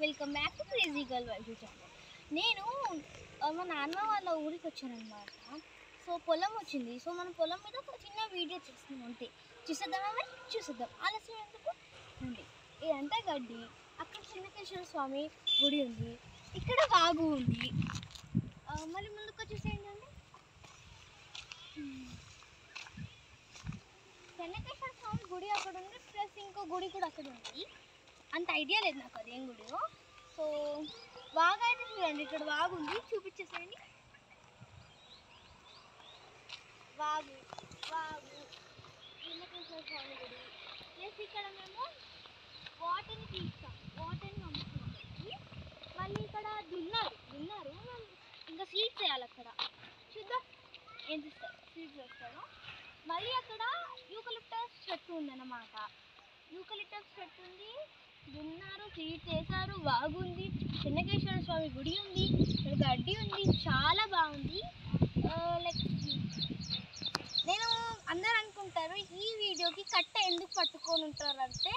Welcome back to crazy girl wife channel. నేను మా నాన్న వాళ్ళ ఊరికి వచ్చానమాట. సో పొలం వచ్చింది. సో మన పొలం మీద ఒక చిన్న వీడియో చేస్తున్నాం అంతే. చూసేద్దామా? మరి చూసేద్దాం. ఆలస్యం ఎందుకు ఉంది. ఇదంతా గడ్డి. అక్కడ చెన్నకేశ్వర స్వామి గుడి ఉంది. ఇక్కడ వాగు ఉంది. మళ్ళీ ముందుకు వచ్చేసేయండి అండి. చెన్నకేశ్వర స్వామి గుడి అక్కడ ఉంది, ప్లస్ ఇంకో గుడి కూడా అక్కడ ఉంది. అంత ఐడియా లేదు నాకు అదేం గుడియో. సో వాగు అయితే చూడండి, ఇక్కడ వాగు ఉంది, చూపించేసేయండి. వాగు వాగు చెన్నకేశ్వర స్వామి గుడి. ప్లస్ ఇక్కడ మేము వాటర్ని తీస్తాం, వాటర్ని పంపుతున్నాం. మళ్ళీ ఇక్కడ దున్నారు మేము ఇంకా సీడ్స్ వేయాలి. అక్కడ చూద్దాం ఏం తీస్తారు, సీడ్స్ వేస్తాను. మళ్ళీ అక్కడ యూకలిప్టస్ చెట్టు ఉందన్నమాట. యూకలిప్టస్ చెట్టు ఉంది, దున్నారు, సీడ్స్ వేసారు, వాగు ఉంది, చెన్నకేశ్వర స్వామి గుడి ఉంది, ఇక్కడ గడ్డి ఉంది, చాలా బాగుంది. లైక్ నేను అందరు అనుకుంటారు ఈ వీడియోకి కట్ట ఎందుకు పట్టుకొని ఉంటారంటే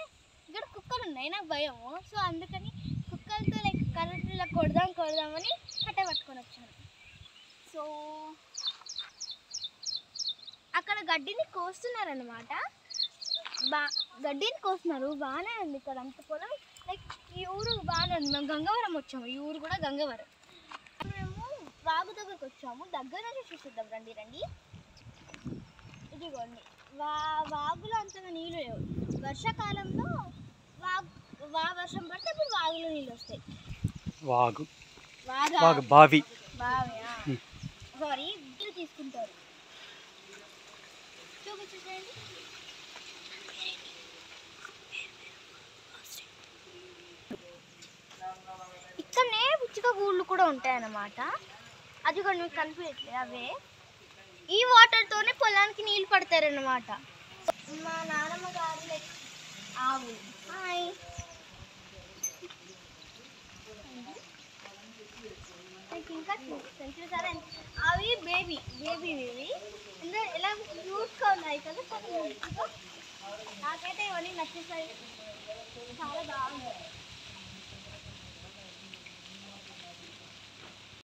ఇక్కడ కుక్కలు ఉన్నాయి, నాకు భయము. సో అందుకని కుక్కలతో లైక్ కరెంట్లో కొడదామని కట్ట పట్టుకొని వచ్చాను. సో అక్కడ గడ్డిని కోస్తున్నారనమాట. గడ్డిని కోస్తున్నారు, బాగానే ఉంది ఇక్కడ అంత పొలం. లైక్ ఈ ఊరు బాగానే ఉంది. మేము గంగవరం వచ్చాము, ఈ ఊరు కూడా గంగవరం. మేము వాగు దగ్గరకు వచ్చాము, దగ్గర నుంచి చూసిద్దాం రండి. ఇదిగోండి వాగులో అంతగా నీళ్ళు లేవు. వర్షాకాలంలో వర్షం పడితే అప్పుడు వాగులో నీళ్ళు వస్తాయి. బావి సారీ ఇద్దరు తీసుకుంటారు. చూపించేసేయండి. ఇక్కడనే పిచ్చుక గూళ్ళు కూడా ఉంటాయన్నమాట. అది కూడా మీకు కనిపించట్లేదు, అవే. ఈ వాటర్తోనే పొలానికి నీళ్ళు పడతారన్నమాట. మా నాన్నమ్మ గారు లైక్ ఆవు. హాయ్. ఇంకా చూసారా అవి బేబీ ఇవి ఇంకా ఎలా క్యూట్గా ఉన్నాయి కదా. నాకైతే ఇవన్నీ నచ్చేసాయి, చాలా బాగుంది.